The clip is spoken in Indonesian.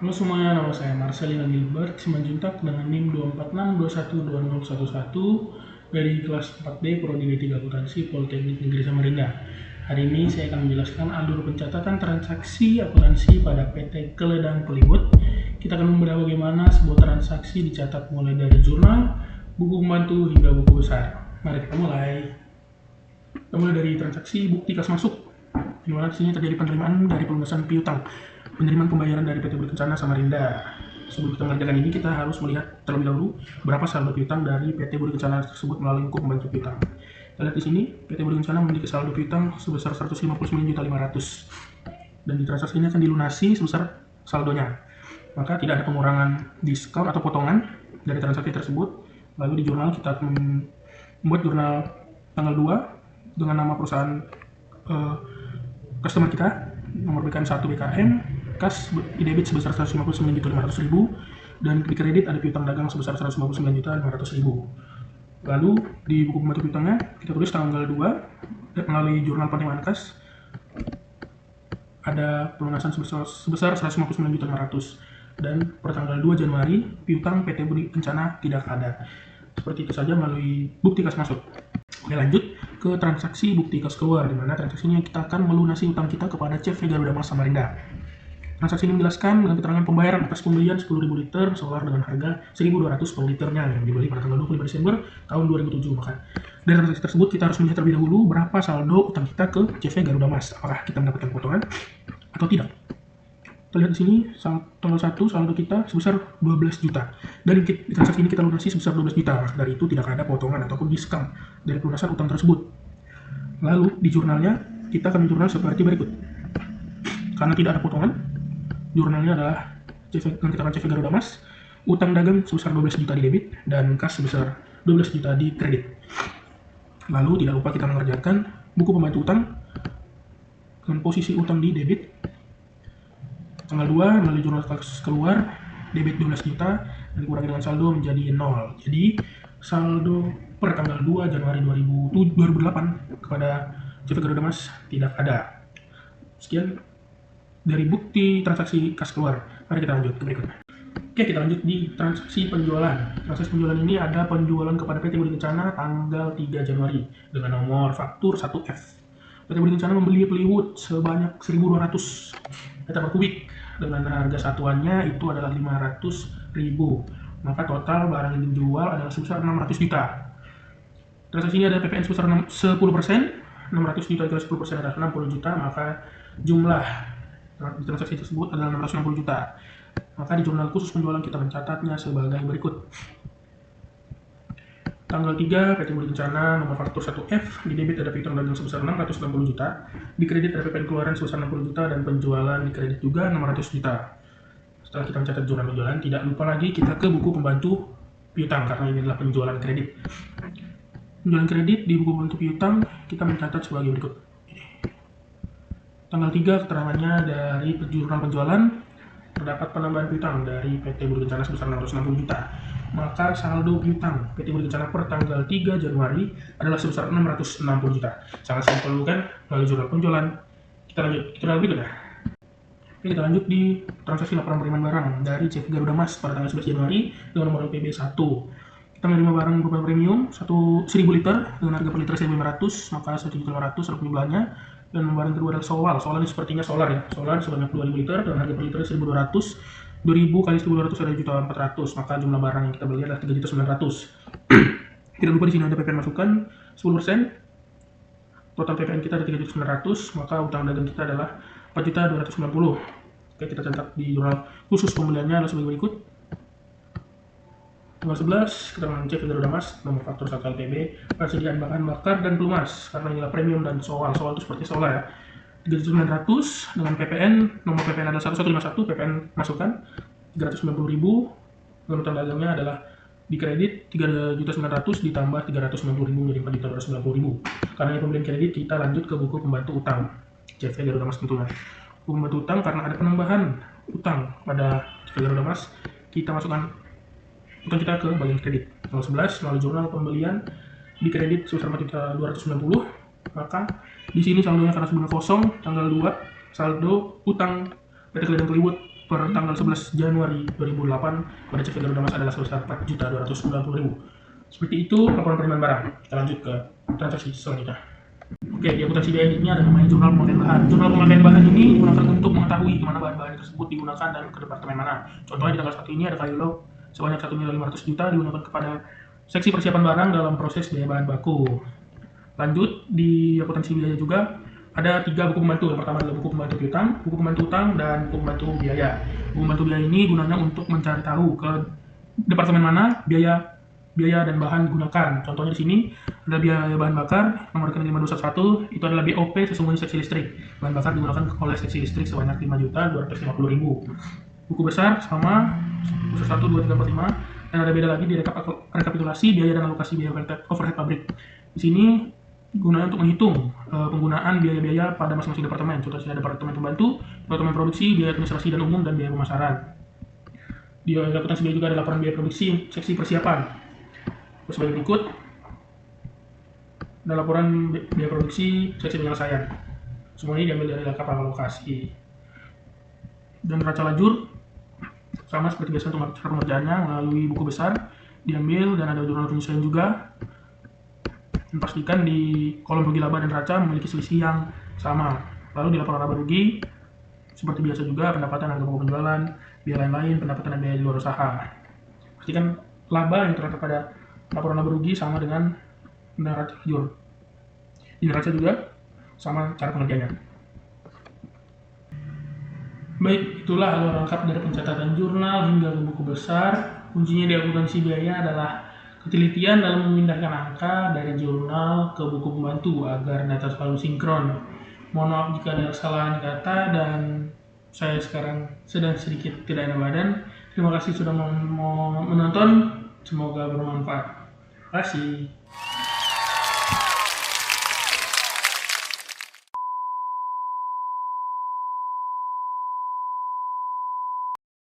Halo semuanya, nama saya Marcelino Gilbert Simanjuntak dengan NIM 246212011 dari kelas 4D Prodi D3 Akuntansi Politeknik Negeri Samarinda. Hari ini saya akan menjelaskan alur pencatatan transaksi akuntansi pada PT Keledang Keliwut. Kita akan membedah bagaimana sebuah transaksi dicatat mulai dari jurnal, buku pembantu hingga buku besar. Mari kita mulai. Kita mulai dari transaksi bukti kas masuk, di mana di sini terjadi penerimaan dari pelunasan piutang, penerimaan pembayaran dari PT Berkencana Samarinda. Sebelum kita mengerjakan ini, kita harus melihat terlebih dahulu berapa saldo piutang dari PT Berkencana tersebut melalui buku pembantu piutang. Kita lihat di sini, PT Berkencana memiliki saldo piutang sebesar 159.500.000 dan di transaksi ini akan dilunasi sebesar saldonya. Maka tidak ada pengurangan diskon atau potongan dari transaksi tersebut. Lalu di jurnal kita akan membuat jurnal tanggal 2 dengan nama perusahaan customer kita, nomor BKM 1 BKM, kas di debit sebesar 159.500.000 dan di kredit ada piutang dagang sebesar 159.500.000. Lalu di buku pembantu piutangnya kita tulis tanggal 2 melalui jurnal penerimaan kas ada pelunasan sebesar 159.500.000 dan per tanggal 2 Januari piutang PT Berkencana tidak ada. Seperti itu saja melalui bukti kas masuk. Oke, lanjut ke transaksi bukti kas keluar, di mana transaksi ini kita akan melunasi utang kita kepada CV Garuda Mas Samarinda. Transaksi ini menjelaskan dengan keterangan pembayaran atas pembelian 10.000 liter solar dengan harga 1.200 per liternya yang dibeli pada tanggal 25 Desember tahun 2007. Maka dari transaksi tersebut kita harus melihat terlebih dahulu berapa saldo utang kita ke CV Garuda Mas. Apakah kita mendapatkan potongan atau tidak? Kita lihat di sini tanggal 1 saldo kita sebesar 12 juta. Dan di transaksi ini kita lunasi sebesar 12 juta. Dari itu tidak ada potongan ataupun diskon dari pelunasan utang tersebut. Lalu di jurnalnya kita akan menjurnal seperti berikut. Karena tidak ada potongan, jurnalnya adalah kita CV Garuda Mas, utang dagang sebesar 12 juta di debit dan kas sebesar 12 juta di kredit. Lalu tidak lupa kita mengerjakan buku pembantu utang dengan posisi utang di debit tanggal 2 melalui jurnal kas keluar, debit 12 juta dan dikurangi dengan saldo menjadi 0. Jadi saldo per tanggal 2 Januari 2008 kepada CV Garuda Mas tidak ada. Sekian dari bukti transaksi kas keluar. Mari kita lanjut ke berikutnya. Oke, kita lanjut di transaksi penjualan. Transaksi penjualan ini ada penjualan kepada PT Berkencana tanggal 3 Januari dengan nomor faktur 1F. PT Berkencana membeli plywood sebanyak 1.200 meter per kubik dengan harga satuannya itu adalah 500.000. Maka total barang yang dijual adalah sebesar 600 juta. Transaksi ini ada PPN sebesar 10%, 600 juta kali 10% adalah 60 juta, maka jumlah di transaksi tersebut adalah 660 juta. Maka di jurnal khusus penjualan kita mencatatnya sebagai berikut. Tanggal 3 PT Berkencana nomor faktur 1F, di debit ada piutang dagang sebesar 660 juta, di kredit ada PPN keluaran sebesar 60 juta dan penjualan di kredit juga 600 juta. Setelah kita mencatat jurnal penjualan, tidak lupa lagi kita ke buku pembantu piutang karena ini adalah penjualan kredit. Penjualan kredit di buku pembantu piutang kita mencatat sebagai berikut. Tanggal 3 keterangannya dari jurnal penjualan terdapat penambahan piutang dari PT Berkencana sebesar 660 juta. Maka saldo piutang PT Berkencana per tanggal 3 Januari adalah sebesar 660 juta. Sangat simpel bukan? Melalui jurnal penjualan. Kita lanjut ke jurnal berikutnya. Oke, kita lanjut di transaksi laporan penerimaan barang dari CV Garuda Mas pada tanggal 11 Januari dengan nomor LPB 1. Kita menerima barang berupa premium 1.000 liter dengan harga per liter 1.500, maka 1.500.000 jumlahnya. Dan barang kedua adalah solar. Solar ini sepertinya solar ya. Solar sebanyak 2.000 liter dengan harga per liter 1.200. 2.000 kali 1.200 adalah 1.400. Maka jumlah barang yang kita beli adalah 3.900.000. Tidak lupa di sini ada PPN masukan 10%. Total PPN kita ada 3.900.000. Maka utang dagang kita adalah 4.290.000. Oke, kita catat di jurnal khusus pembeliannya adalah sebagai berikut. Tanggal 11, kita mengecek Garuda Mas, nomor faktur 1 LPB, persediaan bahan bakar dan pelumas, karena inilah premium dan soal itu seperti solar ya. 3.900 dengan PPN, nomor PPN adalah 1151, PPN masukan 390.000, dan utang dagangnya adalah di kredit 3.900.000 ditambah 390.000 menjadi 4.290.000. Karena ini pembelian kredit, kita lanjut ke buku pembantu utang, CV Garuda Mas tentunya. Buku pembantu utang karena ada penambahan utang pada CV Garuda Mas, kita masukkan utang kita ke bagian kredit. Tanggal 11 melalui jurnal pembelian di kredit sebesar 4.290, maka di sini saldonya karena sebenarnya kosong. Tanggal 2 saldo utang PT Keledang Keliwut per tanggal 11 Januari 2008 pada CV Garuda Mas adalah sebesar 4.290.000. Seperti itu laporan penerimaan barang. Kita lanjut ke transaksi selanjutnya. Oke, di akuntansi biaya ini ada namanya jurnal pemakaian bahan. Jurnal pemakaian bahan ini digunakan untuk mengetahui di mana bahan-bahan tersebut digunakan dan ke departemen mana. Contohnya di tanggal 1 ini ada kayu log sebanyak 1.500 juta digunakan kepada seksi persiapan barang dalam proses biaya bahan baku. Lanjut, di akuntansi biaya juga ada 3 buku pembantu. Yang pertama adalah buku pembantu piutang, buku pembantu utang, dan buku pembantu biaya. Buku pembantu biaya ini gunanya untuk mencari tahu ke departemen mana biaya dan bahan digunakan. Contohnya di sini ada biaya bahan bakar nomor rekening 5211 itu adalah BOP sesungguhnya seksi listrik. Bahan bakar digunakan oleh seksi listrik sebanyak 5.250.000. Buku besar sama 1, 2, 3, 4, 5, dan ada beda lagi di rekapitulasi biaya dan alokasi biaya overhead pabrik. Di sini gunanya untuk menghitung penggunaan biaya-biaya pada masing-masing departemen. Contohnya departemen pembantu, departemen produksi, biaya administrasi dan umum, dan biaya pemasaran. Di akuntansi biaya juga ada laporan biaya produksi seksi persiapan. Sebagai berikut, ada laporan biaya produksi seksi penyelesaian. Semua ini diambil dari lengkap alokasi. Dan neraca lajur sama seperti biasa untuk cara pengerjaannya melalui buku besar diambil, dan ada jurnal penyesuaian juga. Dan pastikan di kolom rugi laba dan neraca memiliki selisih yang sama. Lalu di laporan laba rugi seperti biasa juga pendapatan harga pokok penjualan, biaya lain-lain, pendapatan dan biaya di luar usaha. Pastikan laba yang terdapat pada laporan laba rugi sama dengan neraca lajur. Di neraca juga sama cara pengerjaannya. Baik, itulah alur lengkap dari pencatatan jurnal hingga ke buku besar. Kuncinya di akuntansi biaya adalah ketelitian dalam memindahkan angka dari jurnal ke buku pembantu agar data selalu sinkron. Mohon maaf jika ada kesalahan kata dan saya sekarang sedang sedikit tidak enak badan. Terima kasih sudah menonton, semoga bermanfaat. Terima kasih.